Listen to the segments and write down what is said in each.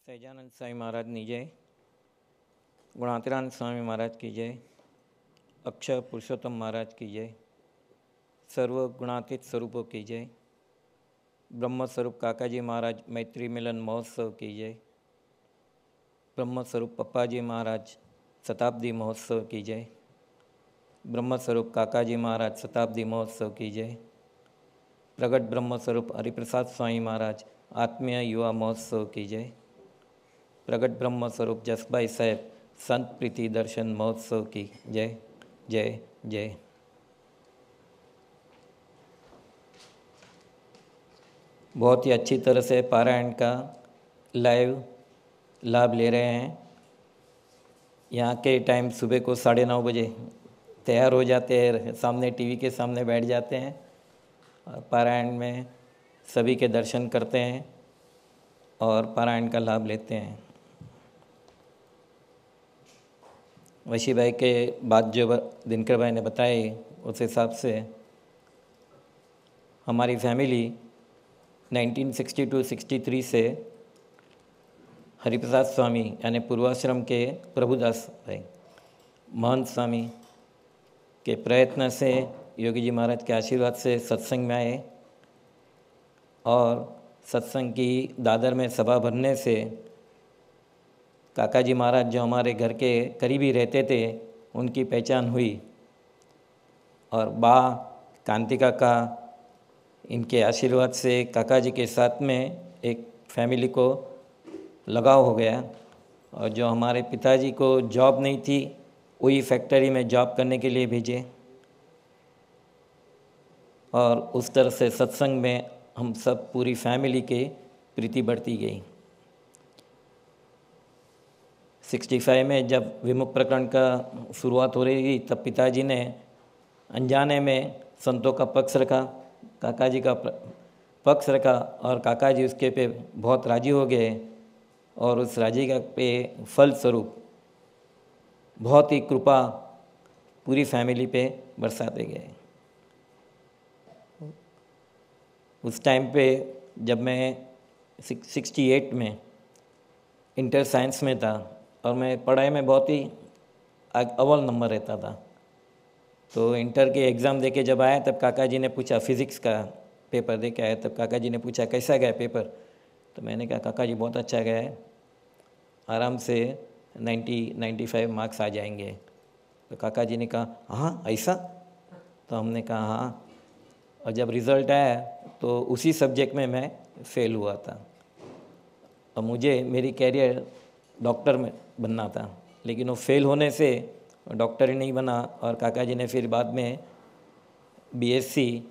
सहजानंद स्वामी महाराज की जय, गुणातीरानंद स्वामी महाराज की जय, अक्षर पुरुषोत्तम महाराज की जय, सर्व गुणातीत स्वरूपों की जय, ब्रह्म स्वरूप काकाजी महाराज मैत्री मिलन महोत्सव की जय, ब्रह्म स्वरूप पप्पाजी महाराज शताब्दी महोत्सव की जय, ब्रह्म स्वरूप काकाजी महाराज शताब्दी महोत्सव की जय, प्रगट ब्रह्म स्वरूप हरिप्रसाद स्वामी महाराज आत्मीय युवा महोत्सव की जय, प्रगट ब्रह्म स्वरूप जसभाई साहेब संत प्रीति दर्शन महोत्सव की जय जय जय। बहुत ही अच्छी तरह से पारायण का लाइव लाभ ले रहे हैं। यहाँ के टाइम सुबह को 9:30 बजे तैयार हो जाते हैं, सामने टीवी के सामने बैठ जाते हैं और पारायण में सभी के दर्शन करते हैं और पारायण का लाभ लेते हैं। वशी भाई के बाद जो दिनकर भाई ने बताए उस हिसाब से हमारी फैमिली 1962-63 से हरिप्रसाद स्वामी यानी पूर्वाश्रम के प्रभुदास भाई महंत स्वामी के प्रयत्न से योगी जी महाराज के आशीर्वाद से सत्संग में आए और सत्संग की दादर में सभा भरने से काकाजी महाराज जो हमारे घर के करीबी रहते थे उनकी पहचान हुई और बा कांति काका इनके आशीर्वाद से काकाजी के साथ में एक फैमिली को लगाव हो गया। और जो हमारे पिताजी को जॉब नहीं थी वही फैक्ट्री में जॉब करने के लिए भेजे और उस तरह से सत्संग में हम सब पूरी फैमिली के प्रीति बढ़ती गई। 65 में जब विमुख प्रकरण का शुरुआत हो रही थी तब पिताजी ने अनजाने में संतों का पक्ष रखा, काकाजी का पक्ष रखा और काकाजी उसके पे बहुत राजी हो गए और उस राजी का पे फल स्वरूप बहुत ही कृपा पूरी फैमिली पे बरसाते गए। उस टाइम पे जब मैं 68 में इंटर साइंस में था और मैं पढ़ाई में बहुत ही अव्वल नंबर रहता था, तो इंटर के एग्ज़ाम दे के जब आया तब काकाजी ने पूछा, फिज़िक्स का पेपर दे के आया तब काकाजी ने पूछा कैसा गया पेपर, तो मैंने कहा काकाजी बहुत अच्छा गया है, आराम से 90-95 मार्क्स आ जाएंगे। तो काकाजी ने कहा हाँ ऐसा, तो हमने कहा हाँ। और जब रिज़ल्ट आया तो उसी सब्जेक्ट में मैं फ़ेल हुआ था और मुझे मेरी कैरियर डॉक्टर में बनना था, लेकिन वो फेल होने से डॉक्टर ही नहीं बना और काकाजी ने फिर बाद में बीएससी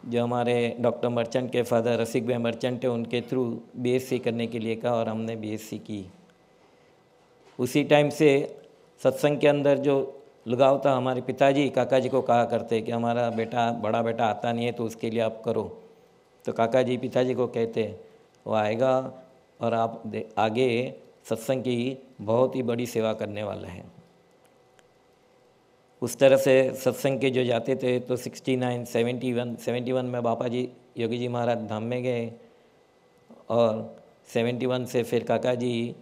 जो हमारे डॉक्टर मर्चेंट के फादर रसिक भाई मर्चेंट है उनके थ्रू बीएससी करने के लिए कहा और हमने बीएससी की। उसी टाइम से सत्संग के अंदर जो लगाव था, हमारे पिताजी काकाजी को कहा करते कि हमारा बेटा बड़ा बेटा आता नहीं है तो उसके लिए आप करो, तो काकाजी पिताजी को कहते वो आएगा और आप आगे सत्संग की बहुत ही बड़ी सेवा करने वाला है। उस तरह से सत्संग के जो जाते थे तो 69, 71 में बापा जी योगी जी महाराज धाम में गए और 71 से फिर काका जी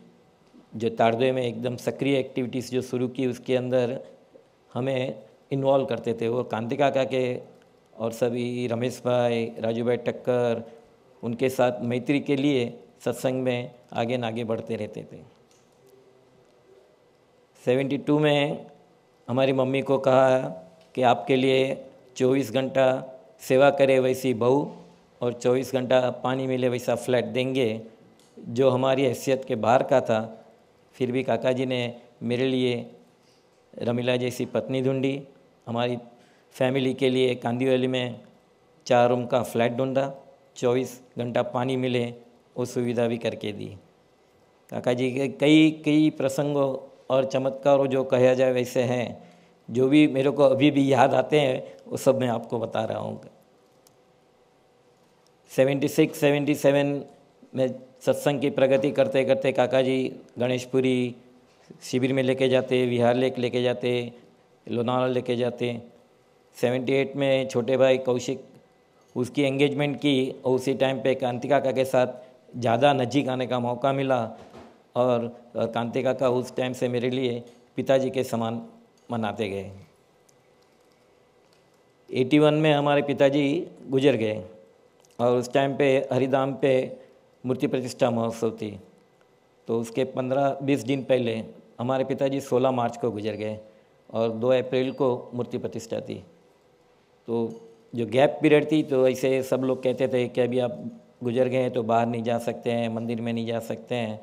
जो तारदे में एकदम सक्रिय एक्टिविटीज़ जो शुरू की उसके अंदर हमें इन्वॉल्व करते थे। वो कांति काका के और सभी रमेश भाई, राजू भाई टक्कर उनके साथ मैत्री के लिए सत्संग में आगे न आगे बढ़ते रहते थे। 72 में हमारी मम्मी को कहा कि आपके लिए 24 घंटा सेवा करे वैसी बहू और 24 घंटा पानी मिले वैसा फ्लैट देंगे, जो हमारी हैसियत के बाहर का था। फिर भी काकाजी ने मेरे लिए रमीला जैसी पत्नी ढूंढी, हमारी फैमिली के लिए कांदीवली में 4 रूम का फ्लैट ढूंढा, 24 घंटा पानी मिले वो सुविधा भी करके दी। काकाजी के कई प्रसंगों और चमत्कारों जो कहा जाए वैसे हैं, जो भी मेरे को अभी भी याद आते हैं वो सब मैं आपको बता रहा हूँ। 76-77 में सत्संग की प्रगति करते करते काकाजी गणेशपुरी शिविर में लेके जाते, विहार लेके जाते, लोनावाला लेके जाते। 78 में छोटे भाई कौशिक उसकी एंगेजमेंट की और उसी टाइम पे कांति काका के साथ ज़्यादा नज़दीक आने का मौका मिला और कांति काका उस टाइम से मेरे लिए पिताजी के समान मनाते गए। 81 में हमारे पिताजी गुजर गए और उस टाइम पे हरिधाम पे मूर्ति प्रतिष्ठा महोत्सव थी, तो उसके 15-20 दिन पहले हमारे पिताजी 16 मार्च को गुजर गए और 2 अप्रैल को मूर्ति प्रतिष्ठा थी। तो जो गैप पीरियड थी, तो ऐसे सब लोग कहते थे कि अभी आप गुजर गए हैं तो बाहर नहीं जा सकते हैं, मंदिर में नहीं जा सकते हैं।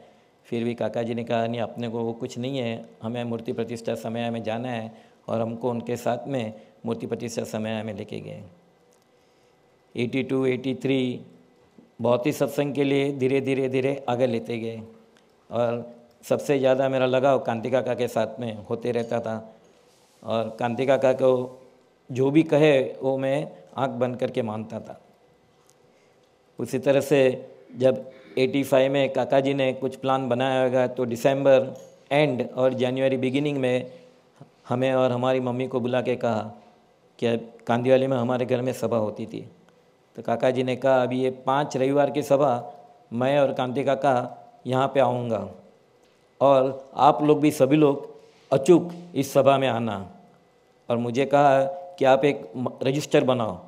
फिर भी काका जी ने कहा नहीं, अपने को वो कुछ नहीं है, हमें मूर्ति प्रतिष्ठा समय में जाना है, और हमको उनके साथ में मूर्ति प्रतिष्ठा समय में लेके गए। 82, 83 बहुत ही सत्संग के लिए धीरे धीरे धीरे आगे लेते गए, और सबसे ज़्यादा मेरा लगाव कांति काका के साथ में होते रहता था। और कांति काका को जो भी कहे वो मैं आंख बंद करके मानता था। उसी तरह से जब 85 में काका जी ने कुछ प्लान बनाया होगा, तो दिसंबर एंड और जनवरी बिगिनिंग में हमें और हमारी मम्मी को बुला के कहा कि कांदिवाली में हमारे घर में सभा होती थी। तो काका जी ने कहा अभी ये 5 रविवार की सभा, मैं और कांति काका यहाँ पे आऊँगा, और आप लोग भी सभी लोग अचूक इस सभा में आना। और मुझे कहा कि आप एक रजिस्टर बनाओ,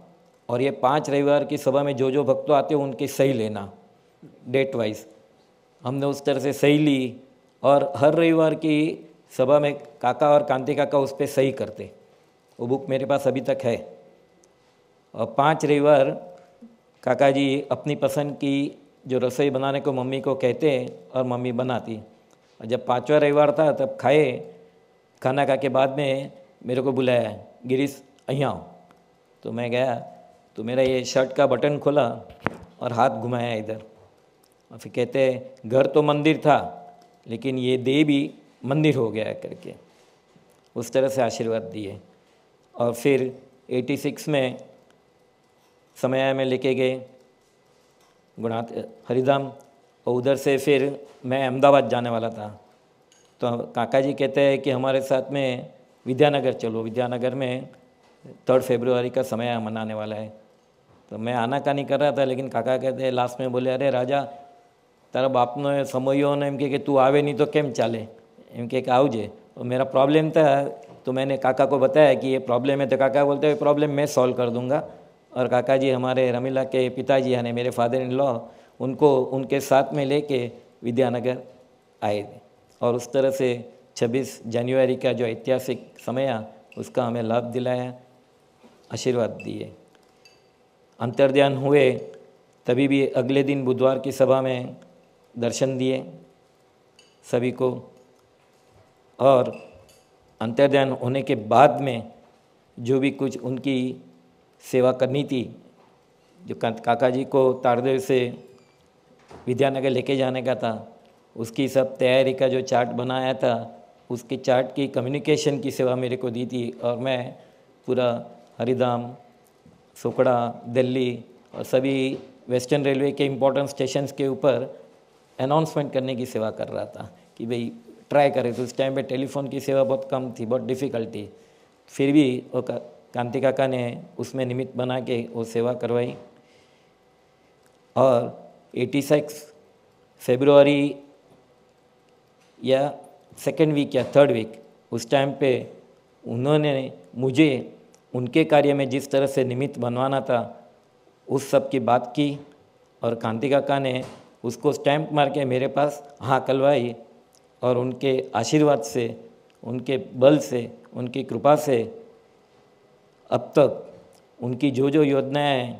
और ये 5 रविवार की सभा में जो जो भक्त आते हो उनकी सही लेना डेट वाइज। हमने उस तरह से सही ली, और हर रविवार की सभा में काका और कांति काका उस पर सही करते। वो बुक मेरे पास अभी तक है। और 5 रविवार काका जी अपनी पसंद की जो रसोई बनाने को मम्मी को कहते और मम्मी बनाती। और जब 5वां रविवार था तब खाना खा के बाद में मेरे को बुलाया, गिरीश अहिया आओ। तो मैं गया, तो मेरा ये शर्ट का बटन खोला और हाथ घुमाया इधर, और फिर कहते घर तो मंदिर था लेकिन ये देह भी मंदिर हो गया करके उस तरह से आशीर्वाद दिए। और फिर 86 में समय में लेके गए गुणात हरिधाम, और उधर से फिर मैं अहमदाबाद जाने वाला था। तो काका जी कहते हैं कि हमारे साथ में विद्यानगर चलो, विद्यानगर में 3 फरवरी का समय मनाने वाला है। तो मैं आना का नहीं कर रहा था, लेकिन काका कहते हैं लास्ट में बोले, अरे राजा तारा बापनो समयो ने एम के तू आवे नहीं तो केम चाले, एम के आवजे। तो मेरा प्रॉब्लम था, तो मैंने काका को बताया कि ये प्रॉब्लम है। तो काका बोलते हैं प्रॉब्लम मैं सॉल्व कर दूंगा। और काका जी हमारे रमीला के पिताजी यानी मेरे फादर इन लॉ, उनको उनके साथ में लेके विद्यानगर आए थे। और उस तरह से 26 जनवरी का जो ऐतिहासिक समय उसका हमें लाभ दिलाया, आशीर्वाद दिए। अंतर्ध्यान हुए तभी भी अगले दिन बुधवार की सभा में दर्शन दिए सभी को। और अंतर्ध्यान होने के बाद में जो भी कुछ उनकी सेवा करनी थी, जो काका जी को तारदेव से विद्यानगर लेके जाने का था, उसकी सब तैयारी का जो चार्ट बनाया था, उसके चार्ट की कम्युनिकेशन की सेवा मेरे को दी थी। और मैं पूरा हरिधाम, सोकड़ा, दिल्ली और सभी वेस्टर्न रेलवे के इम्पोर्टेंट स्टेशंस के ऊपर अनाउंसमेंट करने की सेवा कर रहा था कि भाई ट्राई करें। तो उस टाइम पे टेलीफोन की सेवा बहुत कम थी, बहुत डिफ़िकल्ट थी। फिर भी वो कांति काका ने उसमें निमित्त बना के वो सेवा करवाई। और 86 फरवरी या 2nd वीक या 3rd वीक उस टाइम पे उन्होंने मुझे उनके कार्य में जिस तरह से निमित्त बनवाना था उस सब की बात की, और कांति काका ने उसको स्टैंप मार के मेरे पास हाँ कलवाई। और उनके आशीर्वाद से, उनके बल से, उनकी कृपा से अब तक उनकी जो जो योजनाएं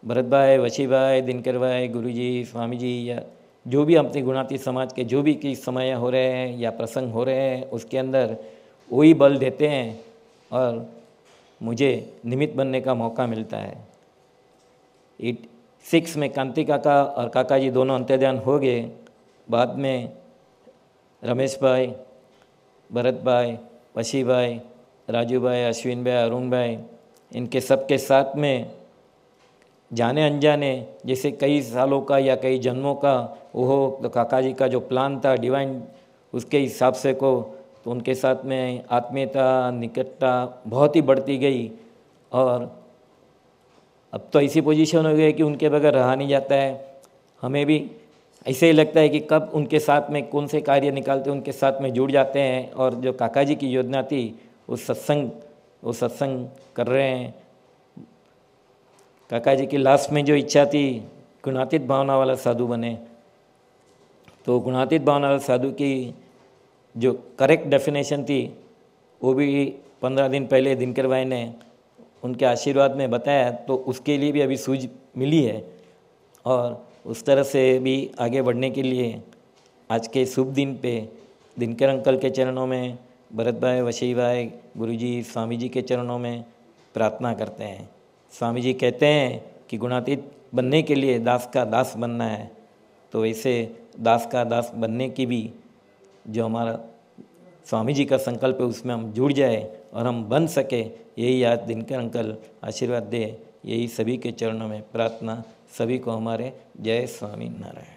भरत भाई, वशी भाई, दिनकर भाई, गुरुजी, स्वामी जी, या जो भी अपनी गुणाती समाज के जो भी किस समय हो रहे हैं या प्रसंग हो रहे हैं, उसके अंदर वही बल देते हैं और मुझे निमित्त बनने का मौका मिलता है। 86 में कांति काका और काका जी दोनों अंतर्ध्यान हो गए। बाद में रमेश भाई, भरत भाई, वशी भाई, राजू भाई, अश्विन भाई, अरुण भाई, इनके सबके साथ में जाने अनजाने जैसे कई सालों का या कई जन्मों का वो तो काका जी का जो प्लान था डिवाइन, उसके हिसाब से को तो उनके साथ में आत्मीयता, निकटता बहुत ही बढ़ती गई। और अब तो ऐसी पोजीशन हो गई कि उनके बगैर रहा नहीं जाता है। हमें भी ऐसे ही लगता है कि कब उनके साथ में कौन से कार्य निकालते उनके साथ में जुड़ जाते हैं। और जो काका जी की योजना थी वो सत्संग कर रहे हैं। काका जी की लास्ट में जो इच्छा थी गुणातीत भावना वाला साधु बने, तो गुणातीत भावना वाला साधु की जो करेक्ट डेफिनेशन थी वो भी 15 दिन पहले दिनकर भाई ने उनके आशीर्वाद में बताया, तो उसके लिए भी अभी सूझ मिली है। और उस तरह से भी आगे बढ़ने के लिए आज के शुभ दिन पे दिनकर अंकल के चरणों में, भरत भाई, वशी भाई, गुरुजी, स्वामी जी के चरणों में प्रार्थना करते हैं। स्वामी जी कहते हैं कि गुणातीत बनने के लिए दास का दास बनना है, तो वैसे दास का दास बनने की भी जो हमारा स्वामी जी का संकल्प है उसमें हम जुड़ जाए और हम बन सके, यही आज दिनकर अंकल आशीर्वाद दे, यही सभी के चरणों में प्रार्थना। सभी को हमारे जय स्वामी नारायण।